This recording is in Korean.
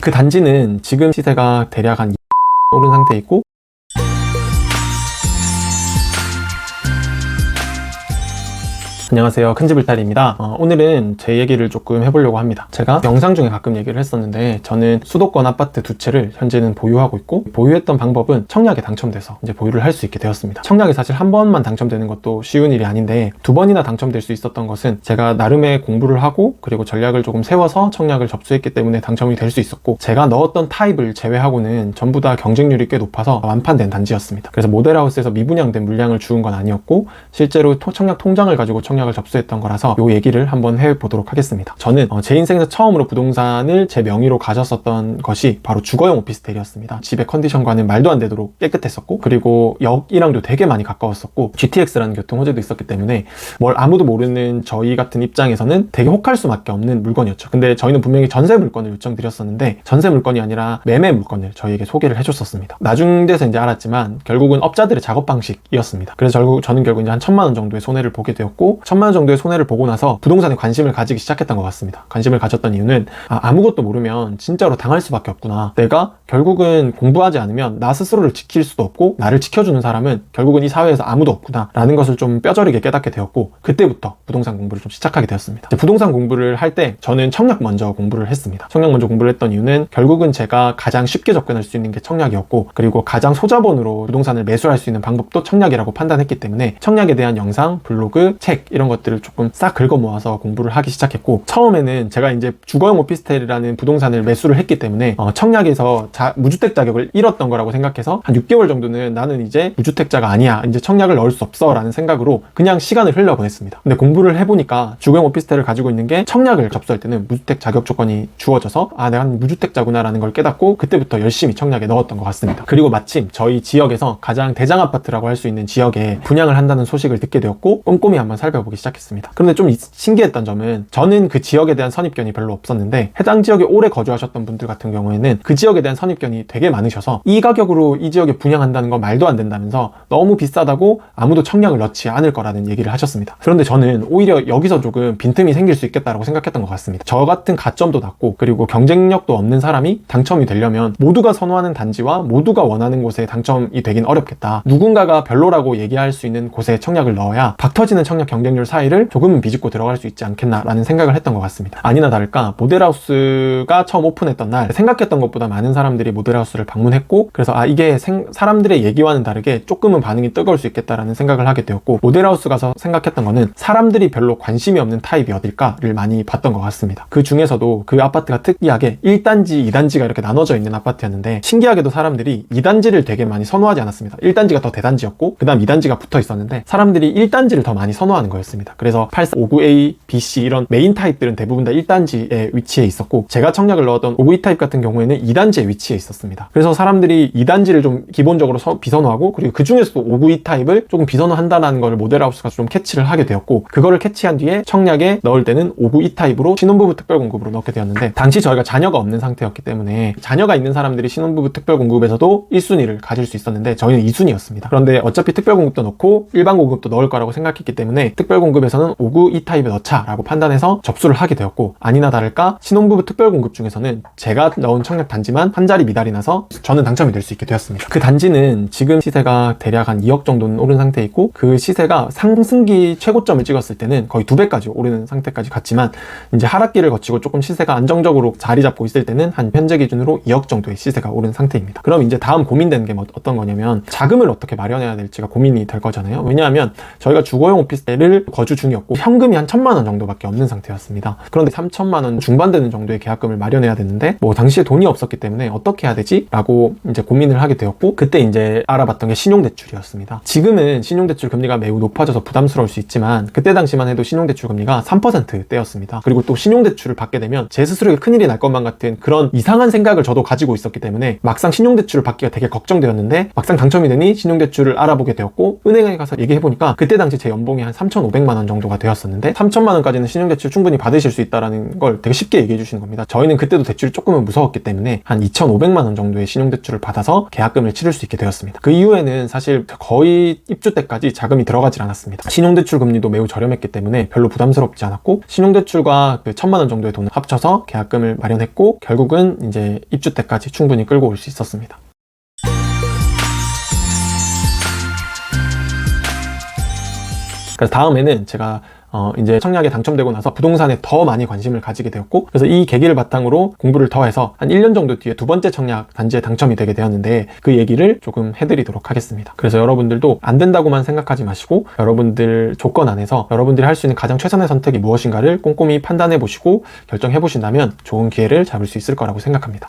그 단지는 지금 시세가 대략 한 오른 상태에 있고, 안녕하세요, 큰지불탈입니다. 오늘은 제 얘기를 조금 해보려고 합니다. 제가 영상 중에 가끔 얘기를 했었는데, 저는 수도권 아파트 두 채를 현재는 보유하고 있고, 보유했던 방법은 청약에 당첨돼서 이제 보유를 할 수 있게 되었습니다. 청약이 사실 한 번만 당첨되는 것도 쉬운 일이 아닌데, 두 번이나 당첨될 수 있었던 것은 제가 나름의 공부를 하고, 그리고 전략을 조금 세워서 청약을 접수했기 때문에 당첨이 될 수 있었고, 제가 넣었던 타입을 제외하고는 전부 다 경쟁률이 꽤 높아서 완판된 단지였습니다. 그래서 모델하우스에서 미분양된 물량을 주은 건 아니었고, 실제로 청약 통장을 가지고 청약을 접수했던 거라서 이 얘기를 한번 해보도록 하겠습니다. 저는 제 인생에서 처음으로 부동산을 제 명의로 가졌었던 것이 바로 주거용 오피스텔이었습니다. 집의 컨디션과는 말도 안 되도록 깨끗했었고, 그리고 역이랑도 되게 많이 가까웠었고, GTX라는 교통호재도 있었기 때문에 뭘 아무도 모르는 저희 같은 입장에서는 되게 혹할 수밖에 없는 물건이었죠. 근데 저희는 분명히 전세 물건을 요청드렸었는데, 전세 물건이 아니라 매매 물건을 저희에게 소개를 해줬었습니다. 나중 돼서 이제 알았지만 결국은 업자들의 작업 방식이었습니다. 그래서 저는 결국 이제 한 1,000만 원 정도의 손해를 보게 되었고, 1,000만 원 정도의 손해를 보고 나서 부동산에 관심을 가지기 시작했던 것 같습니다. 관심을 가졌던 이유는 아무것도 모르면 진짜로 당할 수밖에 없구나. 내가 결국은 공부하지 않으면 나 스스로를 지킬 수도 없고, 나를 지켜주는 사람은 결국은 이 사회에서 아무도 없구나 라는 것을 좀 뼈저리게 깨닫게 되었고, 그때부터 부동산 공부를 좀 시작하게 되었습니다. 부동산 공부를 할 때 저는 청약 먼저 공부를 했습니다. 청약 먼저 공부를 했던 이유는 결국은 제가 가장 쉽게 접근할 수 있는 게 청약이었고, 그리고 가장 소자본으로 부동산을 매수할 수 있는 방법도 청약이라고 판단했기 때문에 청약에 대한 영상, 블로그, 책 이런 것들을 조금 싹 긁어 모아서 공부를 하기 시작했고, 처음에는 제가 이제 주거용 오피스텔이라는 부동산을 매수를 했기 때문에 청약에서 무주택 자격을 잃었던 거라고 생각해서 한 6개월 정도는 나는 이제 무주택자가 아니야, 이제 청약을 넣을 수 없어 라는 생각으로 그냥 시간을 흘려보냈습니다. 근데 공부를 해보니까 주거용 오피스텔을 가지고 있는 게 청약을 접수할 때는 무주택 자격 조건이 주어져서 내가 무주택자구나 라는 걸 깨닫고, 그때부터 열심히 청약에 넣었던 것 같습니다. 그리고 마침 저희 지역에서 가장 대장 아파트라고 할 수 있는 지역에 분양을 한다는 소식을 듣게 되었고, 꼼꼼히 한번 살펴보기 시작했습니다. 그런데 좀 신기했던 점은, 저는 그 지역에 대한 선입견이 별로 없었는데 해당 지역에 오래 거주하셨던 분들 같은 경우에는 그 지역에 대한 선입견이 되게 많으셔서 이 가격으로 이 지역에 분양한다는 건 말도 안 된다면서 너무 비싸다고 아무도 청약을 넣지 않을 거라는 얘기를 하셨습니다. 그런데 저는 오히려 여기서 조금 빈틈이 생길 수 있겠다라고 생각했던 것 같습니다. 저 같은 가점도 낮고 그리고 경쟁력도 없는 사람이 당첨이 되려면 모두가 선호하는 단지와 모두가 원하는 곳에 당첨이 되긴 어렵겠다. 누군가가 별로라고 얘기할 수 있는 곳에 청약을 넣어야 박 터지는 청약 경쟁률 사이를 조금은 비집고 들어갈 수 있지 않겠나라는 생각을 했던 것 같습니다. 아니나 다를까 모델하우스가 처음 오픈했던 날 생각했던 것보다 많은 사람들이 모델하우스를 방문했고, 그래서 이게 사람들의 얘기와는 다르게 조금은 반응이 뜨거울 수 있겠다라는 생각을 하게 되었고, 모델하우스 가서 생각했던 거는 사람들이 별로 관심이 없는 타입이 어딜까를 많이 봤던 것 같습니다. 그 중에서도 그 아파트가 특이하게 1단지, 2단지가 이렇게 나눠져 있는 아파트였는데, 신기하게도 사람들이 2단지를 되게 많이 선호하지 않았습니다. 1단지가 더 대단지였고 그 다음 2단지가 붙어 있었는데 사람들이 1단지를 더 많이 선호하는 거였습니다. 그래서 8459A, BC 이런 메인 타입들은 대부분 다 1단지에 위치해 있었고, 제가 청약을 넣었던 59E 타입 같은 경우에는 2단지에 위치해 있었습니다. 그래서 사람들이 2단지를 좀 기본적으로 비선호하고, 그리고 그 중에서도 59E 타입을 조금 비선호한다는 걸 모델하우스가 좀 캐치를 하게 되었고, 그거를 캐치한 뒤에 청약에 넣을 때는 59E 타입으로 신혼부부 특별공급으로 넣게 되었는데, 당시 저희가 자녀가 없는 상태였기 때문에 자녀가 있는 사람들이 신혼부부 특별공급에서도 1순위를 가질 수 있었는데 저희는 2순위였습니다. 그런데 어차피 특별공급도 넣고 일반 공급도 넣을 거라고 생각했기 때문에 특별공급에서는 59E 타입에 넣자 라고 판단해서 접수를 하게 되었고, 아니나 다를까 신혼부부 특별공급 중에서는 제가 넣은 청약 단지만 한 자리 미달이 나서 저는 당첨이 될 수 있게 되었습니다. 그 단지는 지금 시세가 대략 한 2억 정도는 오른 상태에 있고, 그 시세가 상승기 최고점을 찍었을 때는 거의 2배까지 오르는 상태까지 갔지만, 이제 하락기를 거치고 조금 시세가 안정적으로 자리 잡고 있을 때는 한 현재 기준으로 2억 정도의 시세가 오른 상태입니다. 그럼 이제 다음 고민되는 게 어떤 거냐면, 자금을 어떻게 마련해야 될지가 고민이 될 거잖아요. 왜냐하면 저희가 주거용 오피스텔을 거주 중이었고 현금이 한 1,000만 원 정도밖에 없는 상태였습니다. 그런데 3,000만 원 중반 되는 정도의 계약금을 마련해야 되는데, 당시에 돈이 없었기 때문에 어떻게 해야 되지? 라고 이제 고민을 하게 되었고, 그때 이제 알아봤던 게 신용대출이었습니다. 지금은 신용대출 금리가 매우 높아져서 부담스러울 수 있지만, 그때 당시만 해도 신용대출 금리가 3%대였습니다. 그리고 또 신용대출을 받게 되면 제 스스로에게 큰일이 날 것만 같은 그런 이상한 생각을 저도 가지고 있었기 때문에 막상 신용대출을 받기가 되게 걱정되었는데, 막상 당첨이 되니 신용대출을 알아보게 되었고, 은행에 가서 얘기해보니까 그때 당시 제 연봉이 한 3,500 2,500만 원 정도가 되었었는데 3천만 원까지는 신용대출 충분히 받으실 수 있다는 걸 되게 쉽게 얘기해 주시는 겁니다. 저희는 그때도 대출이 조금은 무서웠기 때문에 한 2,500만 원 정도의 신용대출을 받아서 계약금을 치를 수 있게 되었습니다. 그 이후에는 사실 거의 입주 때까지 자금이 들어가질 않았습니다. 신용대출 금리도 매우 저렴했기 때문에 별로 부담스럽지 않았고 신용대출과 그 1,000만 원 정도의 돈을 합쳐서 계약금을 마련했고 결국은 이제 입주 때까지 충분히 끌고 올 수 있었습니다. 그래서 다음에는 제가 이제 청약에 당첨되고 나서 부동산에 더 많이 관심을 가지게 되었고, 그래서 이 계기를 바탕으로 공부를 더 해서 한 1년 정도 뒤에 두 번째 청약 단지에 당첨이 되게 되었는데 그 얘기를 조금 해드리도록 하겠습니다. 그래서 여러분들도 안 된다고만 생각하지 마시고 여러분들 조건 안에서 여러분들이 할 수 있는 가장 최선의 선택이 무엇인가를 꼼꼼히 판단해 보시고 결정해 보신다면 좋은 기회를 잡을 수 있을 거라고 생각합니다.